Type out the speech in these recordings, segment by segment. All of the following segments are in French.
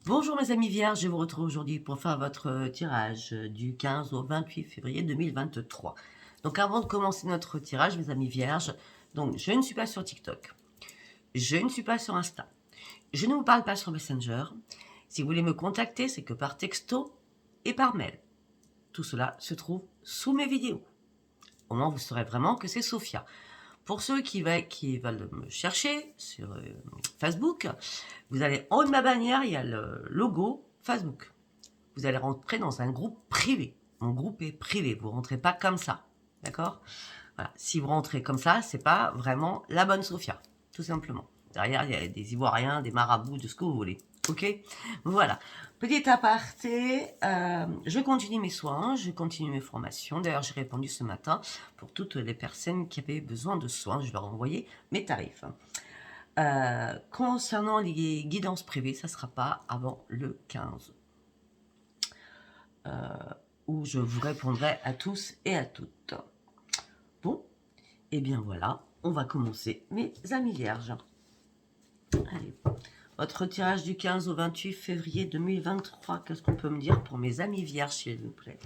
Bonjour mes amis vierges, je vous retrouve aujourd'hui pour faire votre tirage du 15 au 28 février 2023. Donc avant de commencer notre tirage, mes amis vierges, donc je ne suis pas sur TikTok, je ne suis pas sur Insta, je ne vous parle pas sur Messenger. Si vous voulez me contacter, c'est que par texto et par mail. Tout cela se trouve sous mes vidéos. Au moins vous saurez vraiment que c'est Sophia. Pour ceux qui veulent me chercher sur Facebook, vous allez en haut de ma bannière, il y a le logo Facebook. Vous allez rentrer dans un groupe privé. Mon groupe est privé, vous ne rentrez pas comme ça. D'accord? Voilà. Si vous rentrez comme ça, c'est pas vraiment la bonne Sophia, tout simplement. Derrière, il y a des Ivoiriens, des marabouts, de ce que vous voulez. Ok? Voilà. Petit aparté, je continue mes soins, je continue mes formations. D'ailleurs, j'ai répondu ce matin pour toutes les personnes qui avaient besoin de soins. Je leur ai envoyé mes tarifs. Concernant les guidances privées, ça ne sera pas avant le 15. Où je vous répondrai à tous et à toutes. Bon, et bien voilà, on va commencer, mes amis vierges. Allez, votre tirage du 15 au 28 février 2023, qu'est-ce qu'on peut me dire pour mes amis vierges, s'il vous plaît?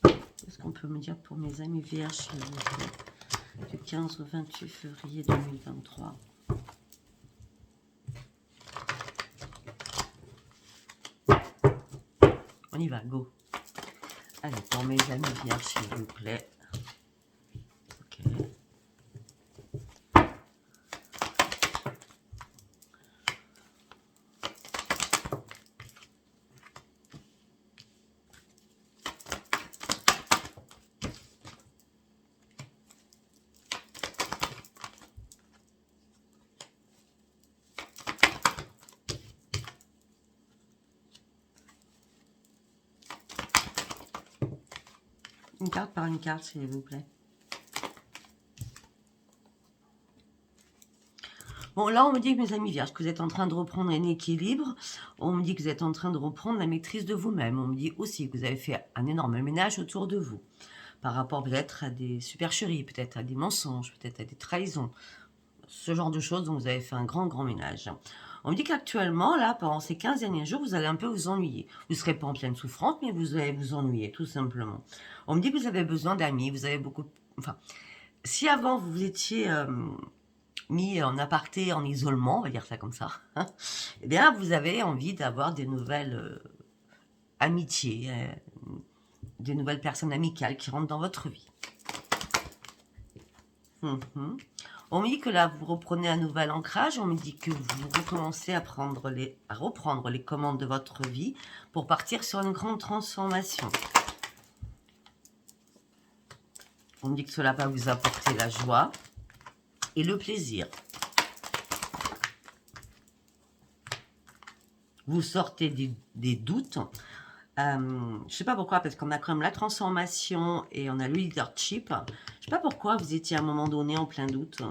Qu'est-ce qu'on peut me dire pour mes amis vierges, s'il vous plaît, du 15 au 28 février 2023? On y va, go. Allez, pour mes amis vierges, s'il vous plaît. Ok. Une carte par une carte, s'il vous plaît. Bon, là, on me dit que mes amis vierges, que vous êtes en train de reprendre un équilibre. On me dit que vous êtes en train de reprendre la maîtrise de vous-même. On me dit aussi que vous avez fait un énorme ménage autour de vous. Par rapport peut-être à des supercheries, peut-être à des mensonges, peut-être à des trahisons. Ce genre de choses dont vous avez fait un grand, grand ménage. On me dit qu'actuellement, là, pendant ces 15 derniers jours, vous allez un peu vous ennuyer. Vous ne serez pas en pleine souffrance, mais vous allez vous ennuyer, tout simplement. On me dit que vous avez besoin d'amis, vous avez beaucoup... Enfin, si avant, vous étiez... mis en aparté, en isolement, on va dire ça comme ça, hein, eh bien, vous avez envie d'avoir des nouvelles amitiés, des nouvelles personnes amicales qui rentrent dans votre vie. On me dit que là, vous reprenez un nouvel ancrage, on me dit que vous recommencez à reprendre les commandes de votre vie pour partir sur une grande transformation. On me dit que cela va vous apporter la joie et le plaisir. Vous sortez des doutes. Je ne sais pas pourquoi, parce qu'on a quand même la transformation et on a le leadership. Je ne sais pas pourquoi vous étiez à un moment donné en plein doute. Je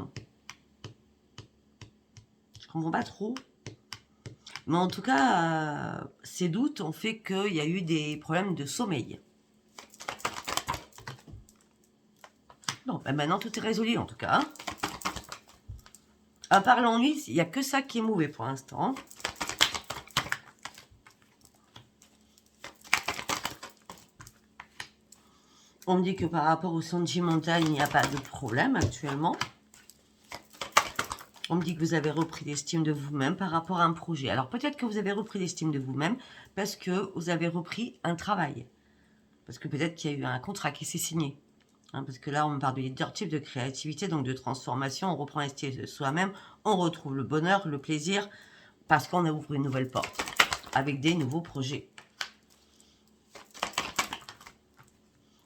ne comprends pas trop. Mais en tout cas, ces doutes ont fait qu'il y a eu des problèmes de sommeil. Bon, ben maintenant tout est résolu en tout cas. À part l'ennui, il n'y a que ça qui est mauvais pour l'instant. On me dit que par rapport au sentimental, il n'y a pas de problème actuellement. On me dit que vous avez repris l'estime de vous-même par rapport à un projet. Alors peut-être que vous avez repris l'estime de vous-même parce que vous avez repris un travail. Parce que peut-être qu'il y a eu un contrat qui s'est signé. Hein, parce que là, on me parle de leadership, de créativité, donc de transformation. On reprend l'estime de soi-même. On retrouve le bonheur, le plaisir, parce qu'on a ouvert une nouvelle porte avec des nouveaux projets.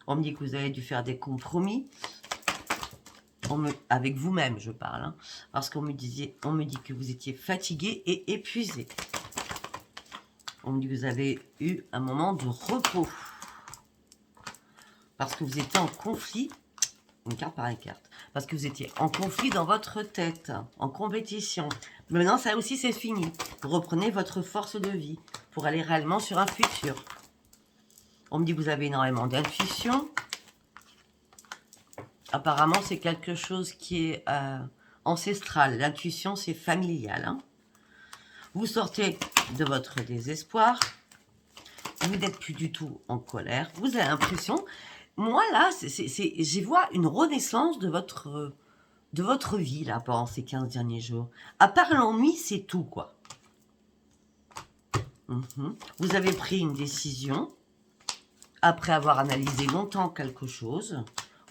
On me dit que vous avez dû faire des compromis. Avec vous-même, je parle. Hein, parce qu'on me dit que vous étiez fatigué et épuisé. On me dit que vous avez eu un moment de repos. Parce que vous étiez en conflit. Une carte par une carte. Parce que vous étiez en conflit dans votre tête. En compétition. Mais maintenant, ça aussi, c'est fini. Vous reprenez votre force de vie. Pour aller réellement sur un futur. On me dit que vous avez énormément d'intuition. Apparemment, c'est quelque chose qui est ancestral. L'intuition, c'est familial. Hein. Vous sortez de votre désespoir. Vous n'êtes plus du tout en colère. Vous avez l'impression... Moi, là, j'y vois une renaissance de votre vie, là, pendant ces 15 derniers jours. À part l'ennui, c'est tout, quoi. Vous avez pris une décision, après avoir analysé longtemps quelque chose,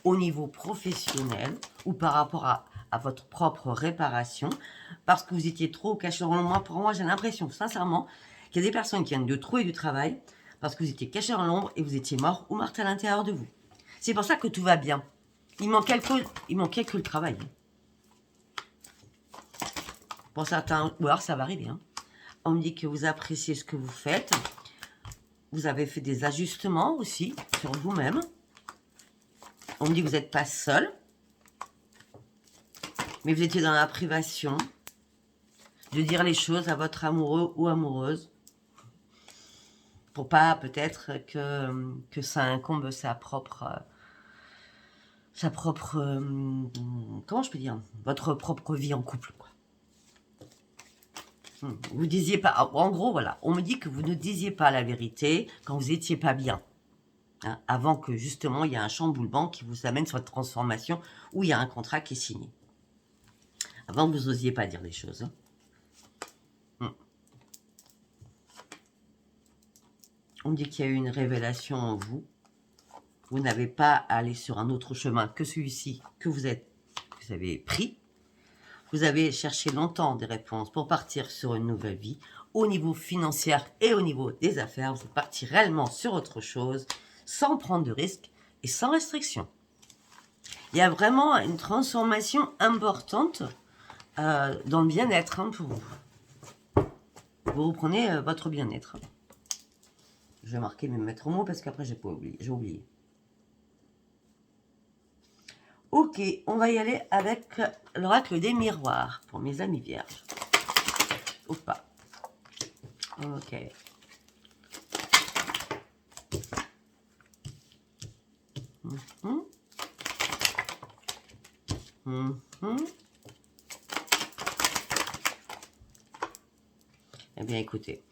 au niveau professionnel, ou par rapport à votre propre réparation, parce que vous étiez trop caché dans l'ombre. Pour moi, j'ai l'impression, sincèrement, qu'il y a des personnes qui viennent de trouver du travail, parce que vous étiez caché dans l'ombre et vous étiez mort ou morte à l'intérieur de vous. C'est pour ça que tout va bien. Il manquait que le travail. Pour certains, ou alors ça va arriver. Hein. On me dit que vous appréciez ce que vous faites. Vous avez fait des ajustements aussi sur vous-même. On me dit que vous n'êtes pas seul. Mais vous étiez dans la privation de dire les choses à votre amoureux ou amoureuse. Pour pas peut-être que ça incombe sa propre comment je peux dire, votre propre vie en couple, quoi. Vous disiez pas, en gros, voilà, on me dit que vous ne disiez pas la vérité quand vous étiez pas bien, hein, avant que justement il y a un chamboulement qui vous amène sur une transformation où il y a un contrat qui est signé. Avant, vous n'osiez pas dire les choses. Hein. On me dit qu'il y a eu une révélation en vous. Vous n'avez pas à aller sur un autre chemin que celui-ci que vous avez pris. Vous avez cherché longtemps des réponses pour partir sur une nouvelle vie. Au niveau financier et au niveau des affaires, vous êtes parti réellement sur autre chose, sans prendre de risques et sans restriction. Il y a vraiment une transformation importante dans le bien-être, hein, pour vous. Vous reprenez votre bien-être. Je vais marquer mes maîtres mots parce qu'après j'ai oublié. Ok, on va y aller avec l'oracle des miroirs pour mes amis vierges. Ou pas. Ok. Eh bien, écoutez.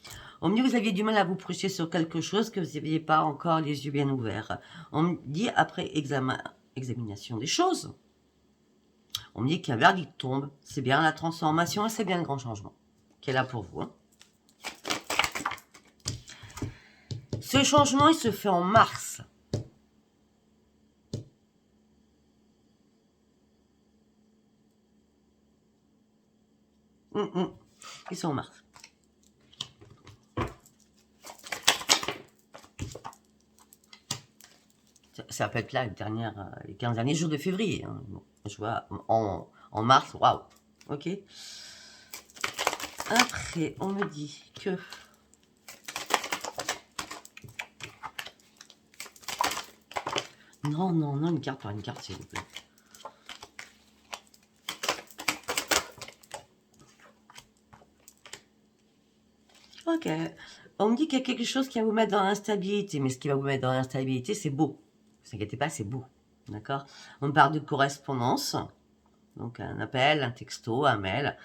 On me dit que vous aviez du mal à vous projeter sur quelque chose, que vous n'aviez pas encore les yeux bien ouverts. On me dit, après examination des choses, on me dit qu'un verdict tombe. C'est bien la transformation et c'est bien le grand changement qui est là pour vous. Hein. Ce changement, il se fait en mars. Ils sont en mars. Ça peut être là les 15 derniers jours de février. Hein. Bon, je vois en mars, waouh. Ok. Après, on me dit que non, une carte par une carte, s'il vous plaît. Ok. On me dit qu'il y a quelque chose qui va vous mettre dans l'instabilité, mais ce qui va vous mettre dans l'instabilité, c'est beau. Ne vous inquiétez pas, c'est beau. D'accord? On parle de correspondance. Donc, un appel, un texto, un mail.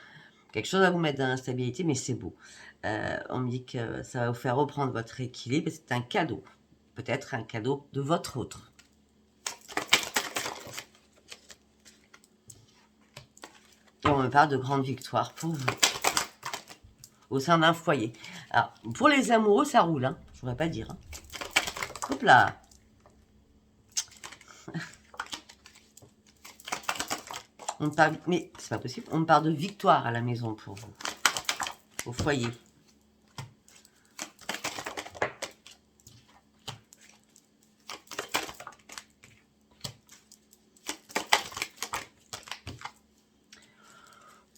Quelque chose à vous mettre dans l'instabilité, mais c'est beau. On me dit que ça va vous faire reprendre votre équilibre. C'est un cadeau. Peut-être un cadeau de votre autre. Et on me parle de grande victoire pour vous. Au sein d'un foyer. Alors, pour les amoureux, ça roule. Hein. Je ne voudrais pas dire. Hein. Hop là. On parle, mais c'est pas possible. On parle de victoire à la maison pour vous. Au foyer.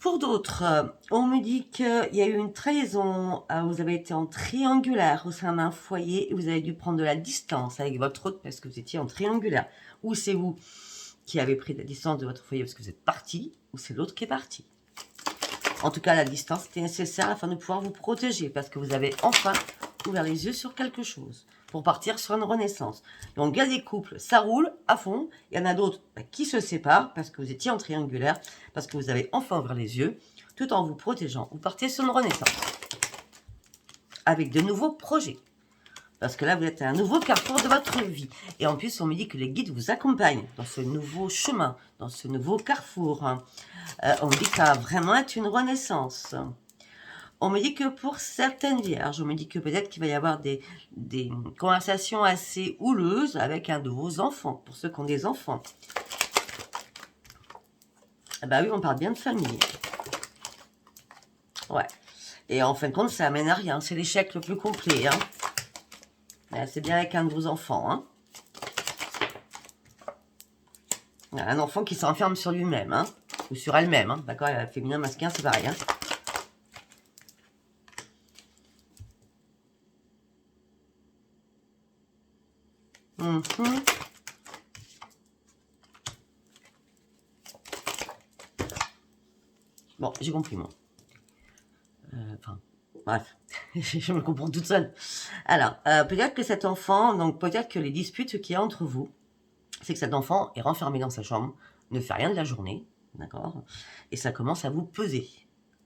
Pour d'autres, on me dit qu'il y a eu une trahison. Vous avez été en triangulaire au sein d'un foyer et vous avez dû prendre de la distance avec votre autre parce que vous étiez en triangulaire. Ou c'est vous qui avez pris la distance de votre foyer parce que vous êtes parti, ou c'est l'autre qui est parti. En tout cas, la distance était nécessaire afin de pouvoir vous protéger parce que vous avez enfin ouvert les yeux sur quelque chose pour partir sur une renaissance. Donc, il y a des couples, ça roule à fond. Il y en a d'autres qui se séparent parce que vous étiez en triangulaire, parce que vous avez enfin ouvert les yeux, tout en vous protégeant. Vous partez sur une renaissance avec de nouveaux projets. Parce que là, vous êtes à un nouveau carrefour de votre vie. Et en plus, on me dit que les guides vous accompagnent dans ce nouveau chemin, dans ce nouveau carrefour. On me dit que ça va vraiment être une renaissance. On me dit que pour certaines vierges, on me dit que peut-être qu'il va y avoir des conversations assez houleuses avec un de vos enfants, pour ceux qui ont des enfants. Ah bah oui, on parle bien de famille. Ouais. Et en fin de compte, ça amène à rien. C'est l'échec le plus complet. C'est bien avec un de vos enfants. Un enfant qui s'enferme sur lui-même. Ou sur elle-même. D'accord, féminin, masculin, c'est pareil. Bon, j'ai compris, moi. Enfin, bref, je me comprends toute seule. Alors, peut-être que cet enfant, donc peut-être que les disputes qu'il y a entre vous, c'est que cet enfant est renfermé dans sa chambre, ne fait rien de la journée, d'accord, et ça commence à vous peser.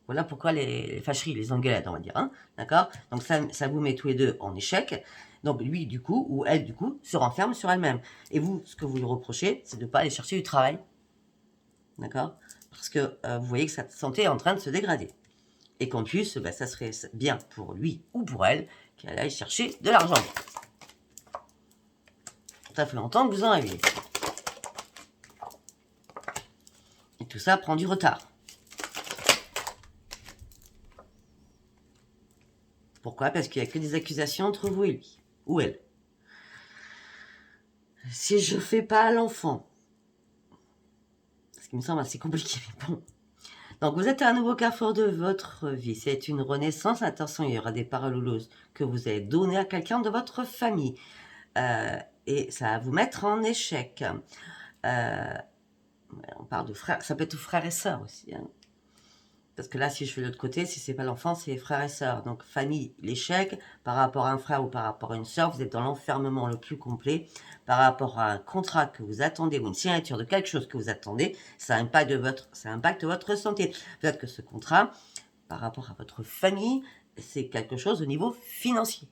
Voilà pourquoi les fâcheries, les engueulades, on va dire, d'accord. Donc ça vous met tous les deux en échec. Donc lui, du coup, ou elle, du coup, se renferme sur elle-même. Et vous, ce que vous lui reprochez, c'est de ne pas aller chercher du travail, d'accord, parce que vous voyez que sa santé est en train de se dégrader. Et qu'en plus, ça serait bien pour lui ou pour elle qu'elle aille chercher de l'argent. Ça fait longtemps que vous en rêvez. Et tout ça prend du retard. Pourquoi? Parce qu'il n'y a que des accusations entre vous et lui. Ou elle. Si je ne fais pas l'enfant. Ce qui me semble assez compliqué, mais bon. Donc, vous êtes à un nouveau carrefour de votre vie. C'est une renaissance. Attention, il y aura des paroles houleuses que vous avez données à quelqu'un de votre famille. Et ça va vous mettre en échec. On parle de frères. Ça peut être frères et sœurs aussi. Parce que là, si je fais de l'autre côté, si c'est pas l'enfant, c'est frères et sœurs. Donc, famille, l'échec. Par rapport à un frère ou par rapport à une sœur, vous êtes dans l'enfermement le plus complet. Par rapport à un contrat que vous attendez ou une signature de quelque chose que vous attendez, ça impacte votre santé. Peut-être que ce contrat, par rapport à votre famille, c'est quelque chose au niveau financier.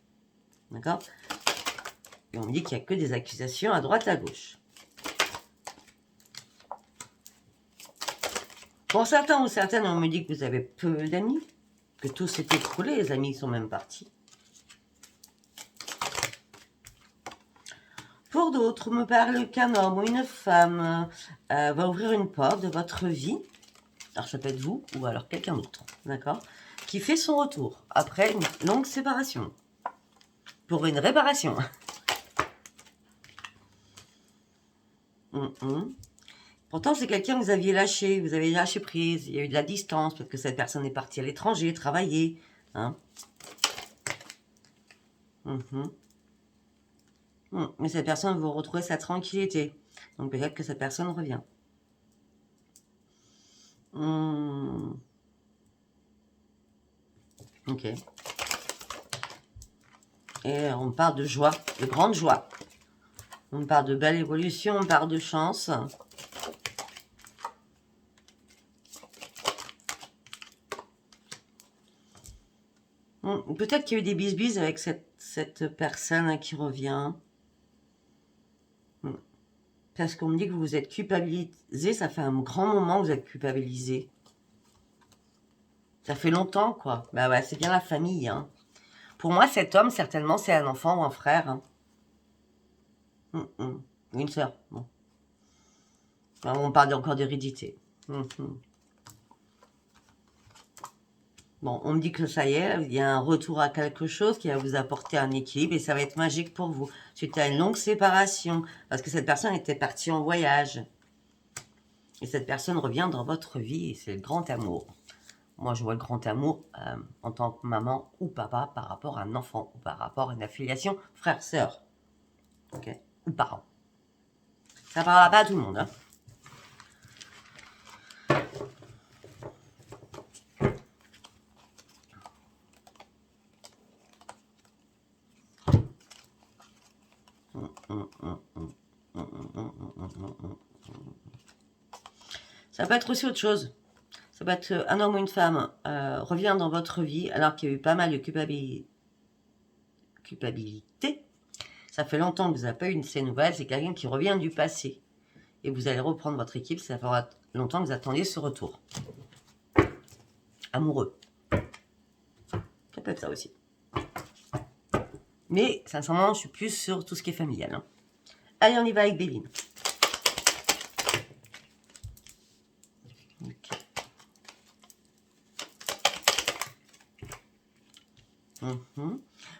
D'accord? Et on me dit qu'il n'y a que des accusations à droite, à gauche. Pour certains ou certaines, on me dit que vous avez peu d'amis, que tout s'est écroulé, les amis sont même partis. Pour d'autres, me parle qu'un homme ou une femme va ouvrir une porte de votre vie. Alors ça peut être vous ou alors quelqu'un d'autre, d'accord, qui fait son retour après une longue séparation. Pour une réparation. Pourtant, c'est quelqu'un que vous aviez lâché, vous avez lâché prise, il y a eu de la distance, parce que cette personne est partie à l'étranger, travailler. Mais cette personne va retrouver sa tranquillité. Donc peut-être que cette personne revient. Ok. Et on parle de joie, de grande joie. On parle de belle évolution, on parle de chance. Peut-être qu'il y a eu des bisbises avec cette personne qui revient. Parce qu'on me dit que vous êtes culpabilisé, ça fait un grand moment que vous êtes culpabilisé. Ça fait longtemps, quoi. Bah ouais, c'est bien la famille, Pour moi, cet homme, certainement, c'est un enfant ou un frère. Ou une sœur. Bon. On parle encore d'hérédité. Bon, on me dit que ça y est, il y a un retour à quelque chose qui va vous apporter un équilibre et ça va être magique pour vous. Suite à une longue séparation, parce que cette personne était partie en voyage. Et cette personne revient dans votre vie et c'est le grand amour. Moi, je vois le grand amour en tant que maman ou papa par rapport à un enfant ou par rapport à une affiliation frère-sœur. Ok? Ou parent. Ça parlera pas à tout le monde, Ça peut être aussi autre chose. Ça peut être un homme ou une femme revient dans votre vie alors qu'il y a eu pas mal de culpabilité. Ça fait longtemps que vous n'avez pas eu de ces nouvelles. C'est quelqu'un qui revient du passé. Et vous allez reprendre votre équipe. Ça fera longtemps que vous attendiez ce retour. Amoureux. Ça peut être ça aussi. Mais sincèrement, je suis plus sur tout ce qui est familial. Hein. Allez, on y va avec Béline. Okay.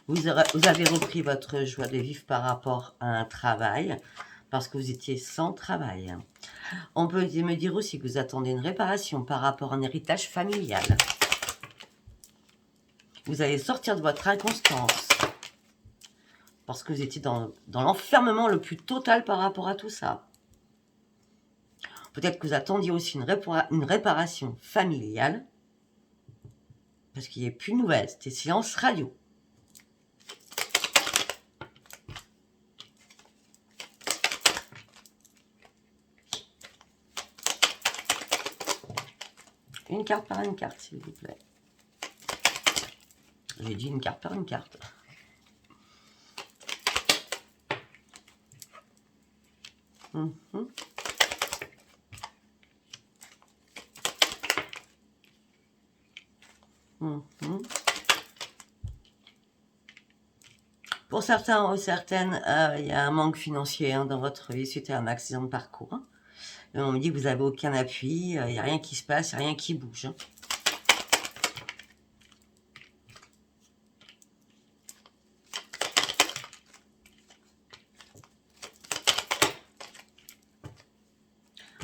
Vous avez repris votre joie de vivre par rapport à un travail, parce que vous étiez sans travail. On peut me dire aussi que vous attendez une réparation par rapport à un héritage familial. Vous allez sortir de votre inconstance, parce que vous étiez dans l'enfermement le plus total par rapport à tout ça. Peut-être que vous attendiez aussi une réparation familiale, parce qu'il n'y a plus de nouvelles, c'était silence radio. Une carte par une carte, s'il vous plaît. J'ai dit une carte par une carte. Pour certains ou certaines, il y a un manque financier hein, dans votre vie suite à un accident de parcours. Hein. Et on me dit que vous n'avez aucun appui, il n'y a rien qui se passe, il n'y a rien qui bouge. Hein.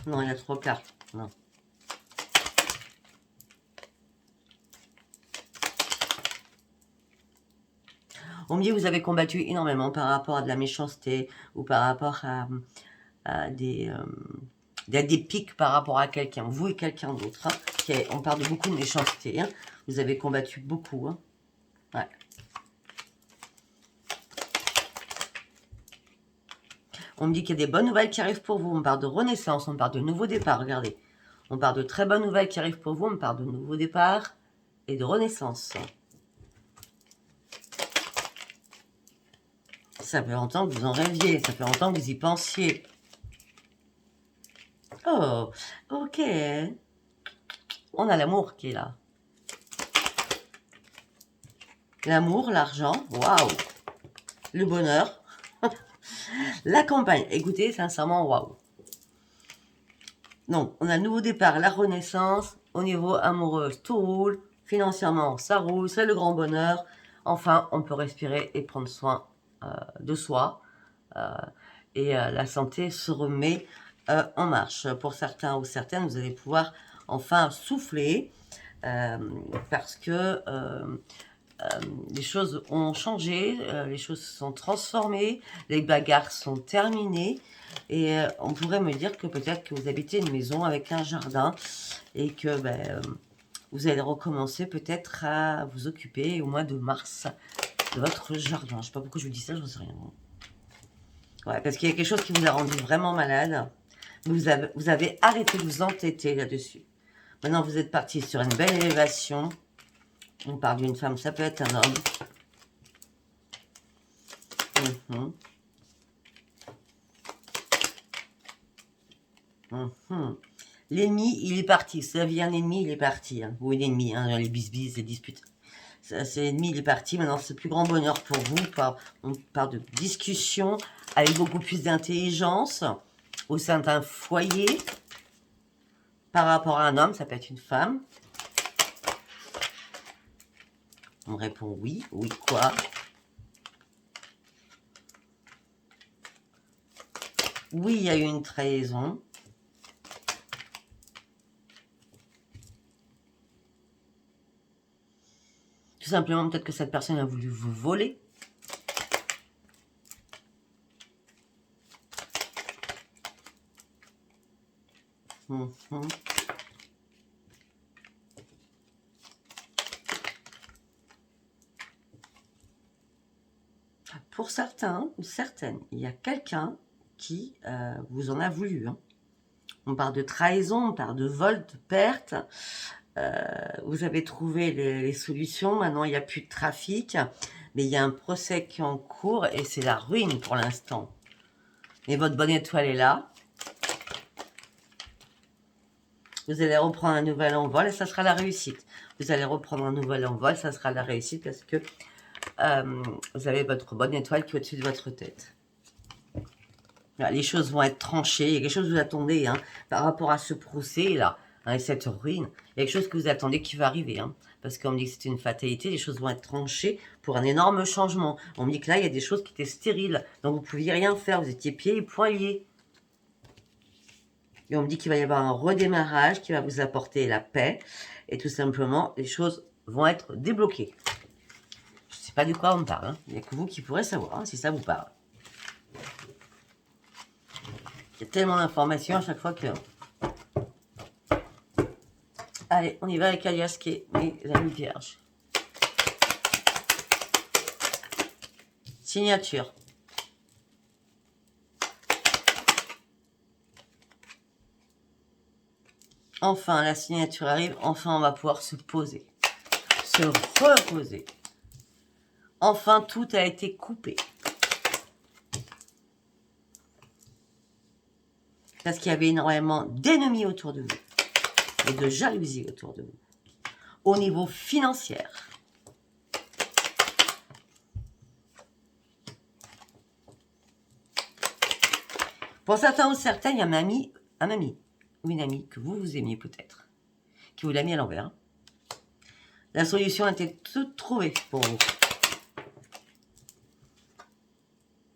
Non, il y a trop cartes. Non. On me dit que vous avez combattu énormément par rapport à de la méchanceté ou par rapport à des pics par rapport à quelqu'un, vous et quelqu'un d'autre. Hein, on parle de beaucoup de méchanceté. Hein, vous avez combattu beaucoup. Hein, ouais. On me dit qu'il y a des bonnes nouvelles qui arrivent pour vous. On parle de renaissance, on parle de nouveau départ. Regardez, on parle de très bonnes nouvelles qui arrivent pour vous. On parle de nouveau départ et de renaissance. Ça fait longtemps que vous en rêviez, ça fait longtemps que vous y pensiez. Oh, ok. On a l'amour qui est là. L'amour, l'argent, waouh. Le bonheur. La campagne. Écoutez, sincèrement, waouh. Donc, on a le nouveau départ, la renaissance. Au niveau amoureux, tout roule. Financièrement, ça roule, c'est le grand bonheur. Enfin, on peut respirer et prendre soin de soi. Et la santé se remet en marche. Pour certains ou certaines, vous allez pouvoir enfin souffler parce que les choses ont changé, les choses se sont transformées, les bagarres sont terminées et on pourrait me dire que peut-être que vous habitez une maison avec un jardin et que vous allez recommencer peut-être à vous occuper au mois de mars de votre jardin. Je ne sais pas pourquoi je vous dis ça, je ne sais rien. Ouais, parce qu'il y a quelque chose qui vous a rendu vraiment malade. Vous avez arrêté de vous entêter là-dessus. Maintenant, vous êtes parti sur une belle élévation. On parle d'une femme, ça peut être un homme. L'ennemi, il est parti. Ça vient l'ennemi, il est parti. Hein. Oui, l'ennemi, hein, les bisbis, les disputes. C'est l'ennemi, il est parti. Maintenant, c'est le plus grand bonheur pour vous. On parle de discussion avec beaucoup plus d'intelligence au sein d'un foyer par rapport à un homme. Ça peut être une femme. On répond oui. Oui, quoi? Oui, il y a eu une trahison. Tout simplement, peut-être que cette personne a voulu vous voler. pour certains ou certaines, il y a quelqu'un qui vous en a voulu. Hein. On parle de trahison, on parle de vol, de perte. Vous avez trouvé les solutions. Maintenant, il n'y a plus de trafic. Mais il y a un procès qui est en cours et c'est la ruine pour l'instant. Et votre bonne étoile est là. Vous allez reprendre un nouvel envol et ça sera la réussite. Vous allez reprendre un nouvel envol, ça sera la réussite parce que vous avez votre bonne étoile qui est au-dessus de votre tête. Là, les choses vont être tranchées. Il y a quelque chose que vous attendez hein, par rapport à ce procès-là, hein, cette ruine. Il y a quelque chose que vous attendez qui va arriver. Hein, parce qu'on me dit que c'est une fatalité, les choses vont être tranchées pour un énorme changement. On me dit que là, il y a des choses qui étaient stériles. Donc, vous ne pouviez rien faire. Vous étiez pieds et poings liés. Et on me dit qu'il va y avoir un redémarrage qui va vous apporter la paix. Et tout simplement, les choses vont être débloquées. Je ne sais pas de quoi on me parle. Hein. Il n'y a que vous qui pourrez savoir hein, si ça vous parle. Il y a tellement d'informations à chaque fois que... Allez, on y va avec Alias qui est mes amis vierges. Signature. Enfin, la signature arrive. Enfin, on va pouvoir se poser. Se reposer. Enfin, tout a été coupé. Parce qu'il y avait énormément d'ennemis autour de vous. Et de jalousie autour de vous. Au niveau financier. Pour certains ou certaines, il y a un ami ou une amie que vous aimiez peut-être, qui vous l'a mis à l'envers. La solution était toute trouvée pour vous.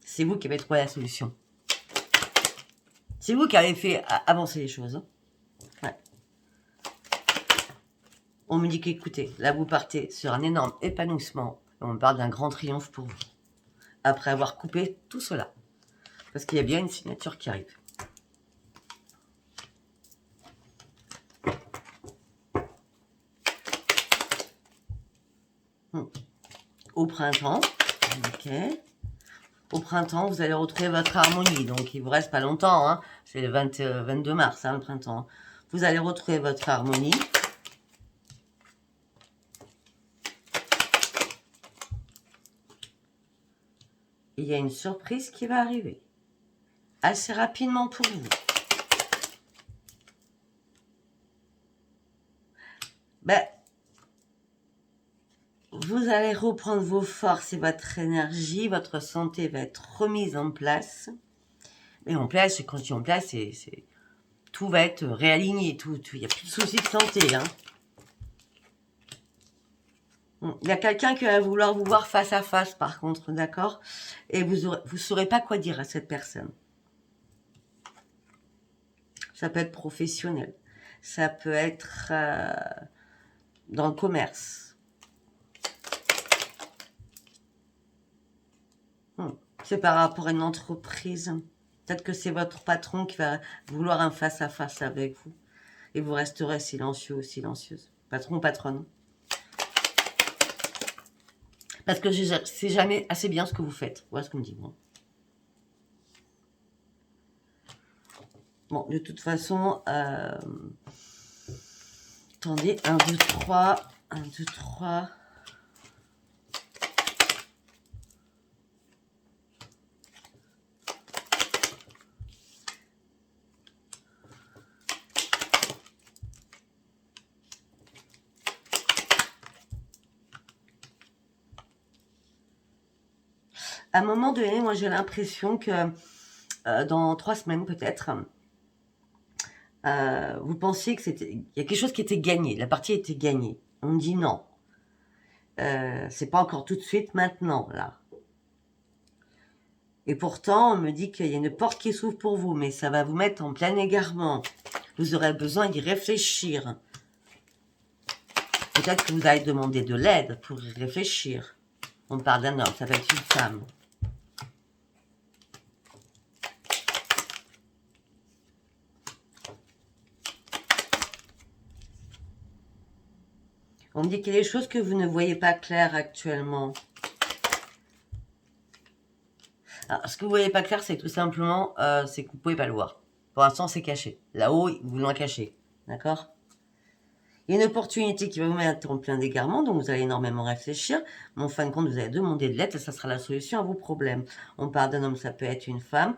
C'est vous qui avez trouvé la solution. C'est vous qui avez fait avancer les choses. Hein. Ouais. On me dit qu'écoutez, là vous partez sur un énorme épanouissement. On me parle d'un grand triomphe pour vous. Après avoir coupé tout cela. Parce qu'il y a bien une signature qui arrive. Au printemps, ok. Au printemps, vous allez retrouver votre harmonie. Donc, il vous reste pas longtemps. Hein. C'est le 22 mars, hein, le printemps. Vous allez retrouver votre harmonie. Il y a une surprise qui va arriver. Assez rapidement pour vous. Ben, vous allez reprendre vos forces et votre énergie. Votre santé va être remise en place. Et en place, quand je dis en place, tout va être réaligné. Il n'y a plus de soucis de santé. Hein. Il y a quelqu'un qui va vouloir vous voir face à face, par contre, d'accord? Et vous ne saurez pas quoi dire à cette personne. Ça peut être professionnel. Ça peut être dans le commerce. C'est par rapport à une entreprise. Peut-être que c'est votre patron qui va vouloir un face-à-face avec vous. Et vous resterez silencieux ou silencieuse. Patron ou patronne. Parce que c'est jamais assez bien ce que vous faites. Voilà ce qu'on me dit, moi. Bon, de toute façon, attendez, 1, 2, 3, 1, 2, 3. À un moment donné, moi j'ai l'impression que dans 3 semaines peut-être, vous pensiez que il y a quelque chose qui était gagné, la partie était gagnée. On me dit non. C'est pas encore tout de suite, maintenant, là. Et pourtant, on me dit qu'il y a une porte qui s'ouvre pour vous, mais ça va vous mettre en plein égarement. Vous aurez besoin d'y réfléchir. Peut-être que vous allez demander de l'aide pour y réfléchir. On parle d'un homme, ça va être une femme. On me dit qu'il y a des choses que vous ne voyez pas claires actuellement. Alors, ce que vous voyez pas clair, c'est tout simplement, c'est que vous pouvez pas le voir. Pour l'instant, c'est caché. Là-haut, vous l'ont caché. D'accord? Il y a une opportunité qui va vous mettre en plein d'égarement, donc vous allez énormément réfléchir. Mais en fin de compte, vous allez demander de l'aide et ça sera la solution à vos problèmes. On parle d'un homme, ça peut être une femme.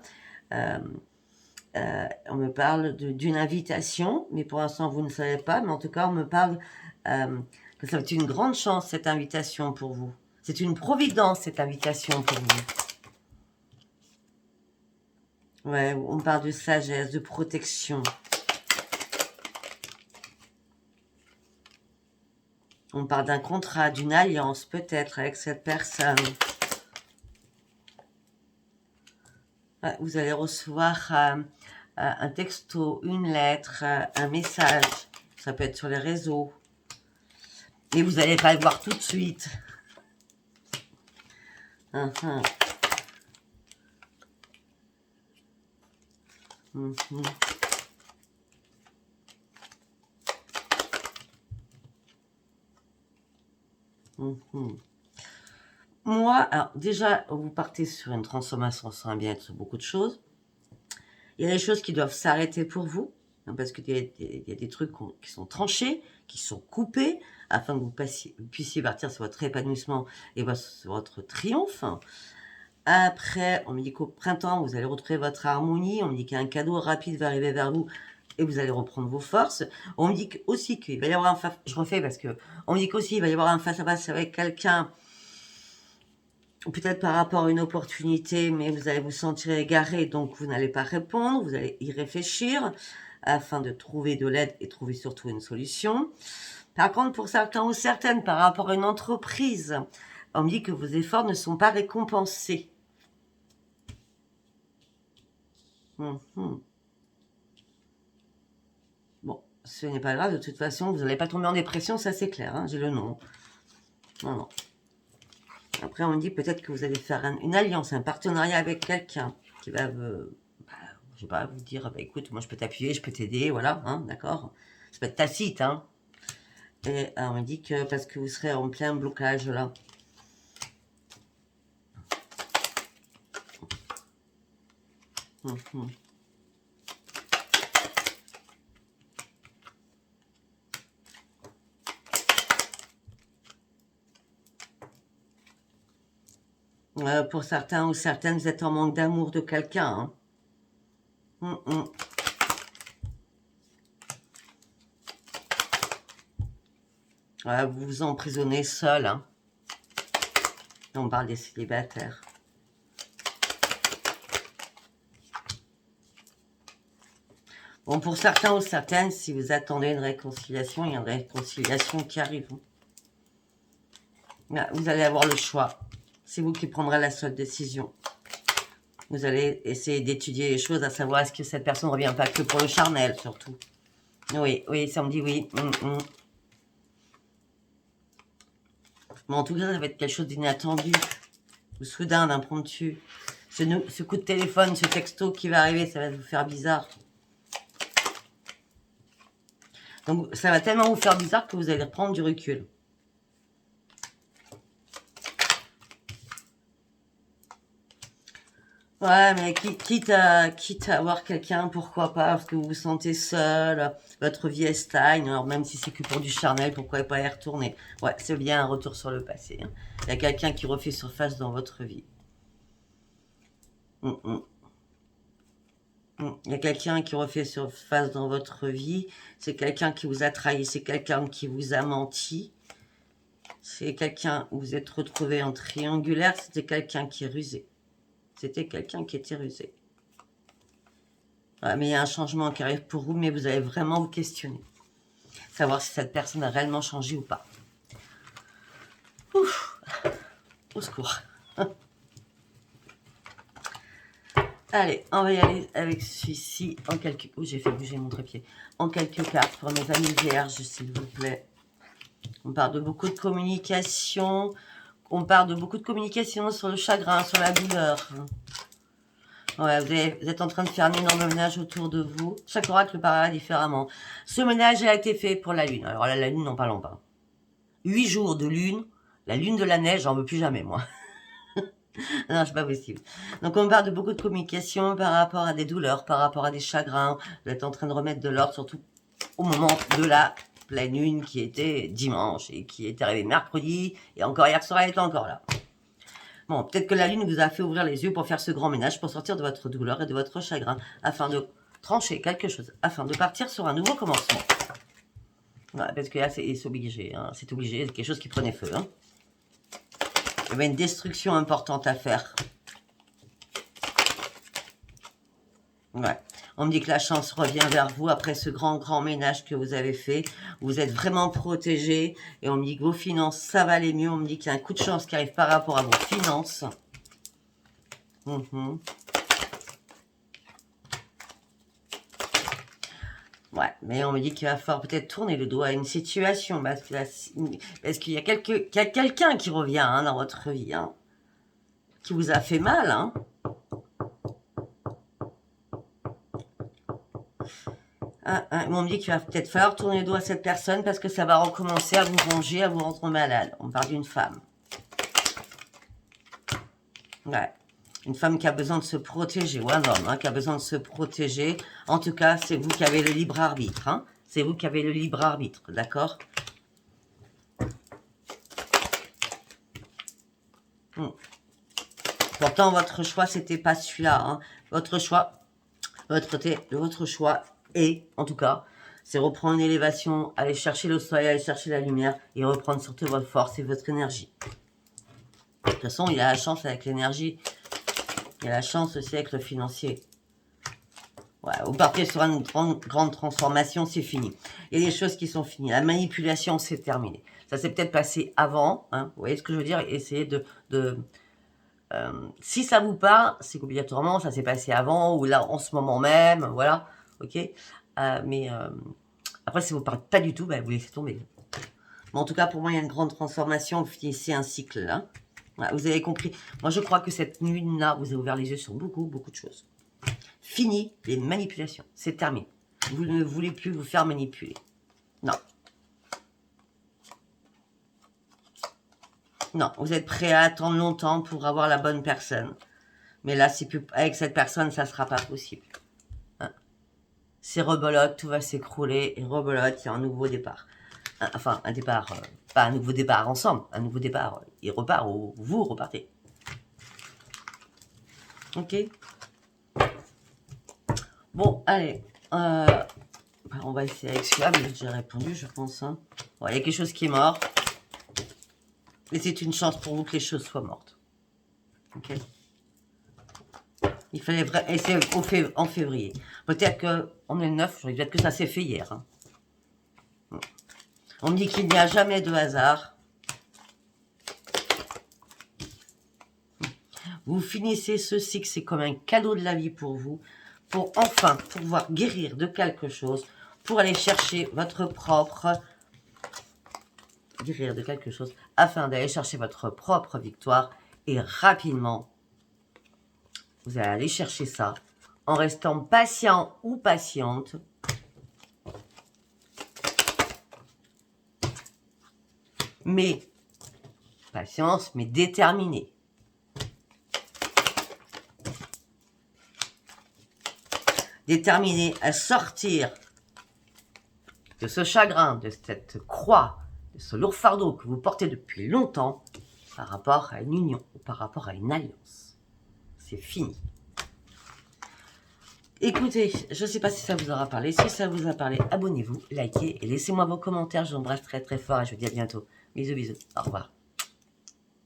On me parle d'une invitation, mais pour l'instant, vous ne savez pas. Mais en tout cas, on me parle que ça va être une grande chance, cette invitation pour vous. C'est une providence, cette invitation pour vous. Ouais, on parle de sagesse, de protection. On parle d'un contrat, d'une alliance, peut-être, avec cette personne. Ouais, vous allez recevoir un texto, une lettre, un message. Ça peut être sur les réseaux. Et vous n'allez pas le voir tout de suite. Moi, alors déjà, vous partez sur une transformation sans bien-être sur beaucoup de choses. Il y a des choses qui doivent s'arrêter pour vous, hein, parce qu'il y a des trucs qui sont tranchés, qui sont coupés, afin que vous puissiez partir sur votre épanouissement et sur votre triomphe. Après, on me dit qu'au printemps, vous allez retrouver votre harmonie. On me dit qu'un cadeau rapide va arriver vers vous et vous allez reprendre vos forces. On me dit aussi qu'il va y avoir je refais parce que on me dit qu'aussi il va y avoir un face-à-face avec quelqu'un, peut-être par rapport à une opportunité, mais vous allez vous sentir égaré, donc vous n'allez pas répondre, vous allez y réfléchir afin de trouver de l'aide et trouver surtout une solution. Par contre, pour certains ou certaines, par rapport à une entreprise, on me dit que vos efforts ne sont pas récompensés. Bon, ce n'est pas grave, de toute façon, vous n'allez pas tomber en dépression, ça c'est clair, hein, j'ai le nom. Non, non. Après, on me dit peut-être que vous allez faire une alliance, un partenariat avec quelqu'un qui va je sais pas, vous dire, bah, écoute, moi je peux t'appuyer, je peux t'aider, voilà, hein, d'accord. Ça peut être tacite, hein. Et on me dit que parce que vous serez en plein blocage là. Pour certains ou certaines, vous êtes en manque d'amour de quelqu'un. Hein. Vous vous emprisonnez seul. Hein. On parle des célibataires. Bon, pour certains ou certaines, si vous attendez une réconciliation, il y a une réconciliation qui arrive. Vous allez avoir le choix. C'est vous qui prendrez la seule décision. Vous allez essayer d'étudier les choses, à savoir est-ce que cette personne ne revient pas que pour le charnel, surtout. Oui, oui, ça me dit oui. Mais en tout cas, ça va être quelque chose d'inattendu. Ou soudain, d'impromptu. Ce coup de téléphone, ce texto qui va arriver, ça va vous faire bizarre. Donc, ça va tellement vous faire bizarre que vous allez reprendre du recul. Ouais, mais quitte à voir quelqu'un, pourquoi pas, parce que vous vous sentez seul, votre vie est stagne, alors même si c'est que pour du charnel, pourquoi pas y retourner? Ouais, c'est bien un retour sur le passé. Hein. Il y a quelqu'un qui refait surface dans votre vie. Il y a quelqu'un qui refait surface dans votre vie, c'est quelqu'un qui vous a trahi, c'est quelqu'un qui vous a menti, c'est quelqu'un où vous êtes retrouvé en triangulaire, c'était quelqu'un qui est rusé. C'était quelqu'un qui était rusé. Ouais, mais il y a un changement qui arrive pour vous, mais vous allez vraiment vous questionner. Savoir si cette personne a réellement changé ou pas. Ouf, au secours. Allez, on va y aller avec celui-ci en quelques... Oh, j'ai fait bouger mon trépied. En quelques cartes pour mes amis vierges, s'il vous plaît. On parle de beaucoup de communication. On parle de beaucoup de communication sur le chagrin, sur la douleur. Ouais, vous êtes en train de faire un énorme ménage autour de vous. Chaque oracle parlera différemment. Ce ménage a été fait pour la lune. Alors là, la lune, n'en parlons pas. 8 jours de lune. La lune de la neige, j'en veux plus jamais, moi. Non, c'est pas possible. Donc, on parle de beaucoup de communication par rapport à des douleurs, par rapport à des chagrins. Vous êtes en train de remettre de l'ordre, surtout au moment de la pleine lune qui était dimanche et qui est arrivée mercredi. Et encore hier soir, elle était encore là. Bon, peut-être que la lune vous a fait ouvrir les yeux pour faire ce grand ménage, pour sortir de votre douleur et de votre chagrin, afin de trancher quelque chose, afin de partir sur un nouveau commencement. Ouais, parce que là, c'est obligé. Hein, c'est obligé, c'est quelque chose qui prenait feu. Hein. Il y avait une destruction importante à faire. Ouais. On me dit que la chance revient vers vous après ce grand ménage que vous avez fait. Vous êtes vraiment protégé. Et on me dit que vos finances, ça va aller mieux. On me dit qu'il y a un coup de chance qui arrive par rapport à vos finances. Ouais, mais on me dit qu'il va falloir peut-être tourner le dos à une situation. Parce qu'il y a quelqu'un qui revient hein, dans votre vie. Hein, qui vous a fait mal. Hein. On me dit qu'il va peut-être falloir tourner le dos à cette personne parce que ça va recommencer à vous ronger, à vous rendre malade. On parle d'une femme. Ouais. Une femme qui a besoin de se protéger, ou un homme hein, qui a besoin de se protéger. En tout cas, c'est vous qui avez le libre arbitre. Hein. C'est vous qui avez le libre arbitre, d'accord? Pourtant, votre choix, c'était pas celui-là. Hein. Votre choix est, en tout cas, c'est reprendre une élévation, aller chercher le soleil, aller chercher la lumière et reprendre surtout votre force et votre énergie. De toute façon, il y a la chance avec l'énergie. Il y a la chance aussi avec le financier. Ouais, vous partez sur une grande transformation, c'est fini. Il y a des choses qui sont finies. La manipulation, c'est terminé. Ça s'est peut-être passé avant. Hein, vous voyez ce que je veux dire? Essayez si ça vous parle, c'est qu'obligatoirement, ça s'est passé avant ou là, en ce moment même. Voilà. Ok. Mais après, si vous ne parlez pas du tout, bah, vous laissez tomber. Mais en tout cas, pour moi, il y a une grande transformation. Vous finissez un cycle là. Voilà, vous avez compris. Moi, je crois que cette nuit-là, vous avez ouvert les yeux sur beaucoup de choses. Fini les manipulations. C'est terminé. Vous ne voulez plus vous faire manipuler. Non. Non, vous êtes prêt à attendre longtemps pour avoir la bonne personne. Mais là, avec cette personne, ça ne sera pas possible. Hein. C'est rebolote, tout va s'écrouler. Et rebolote, il y a un nouveau départ. Enfin, un départ, pas un nouveau départ ensemble. Un nouveau départ, il repart ou vous repartez. Ok. Bon, allez. On va essayer avec celui-là, mais j'ai répondu, je pense. Hein. Bon, il y a quelque chose qui est mort. Et c'est une chance pour vous que les choses soient mortes. Ok. Il fallait essayer en février. Peut-être qu'on est le 9, peut-être que ça s'est fait hier. Hein. On me dit qu'il n'y a jamais de hasard. Vous finissez ce cycle, c'est comme un cadeau de la vie pour vous, pour enfin pouvoir guérir de quelque chose, pour aller chercher votre propre... guérir de quelque chose, afin d'aller chercher votre propre victoire, et rapidement, vous allez aller chercher ça, en restant patient ou patiente, mais patience, mais déterminée. Déterminée à sortir de ce chagrin, de cette croix, de ce lourd fardeau que vous portez depuis longtemps par rapport à une union ou par rapport à une alliance. C'est fini. Écoutez, je ne sais pas si ça vous aura parlé. Si ça vous a parlé, abonnez-vous, likez et laissez-moi vos commentaires. Je vous embrasse très fort et je vous dis à bientôt. Bisous, bisous. Au revoir.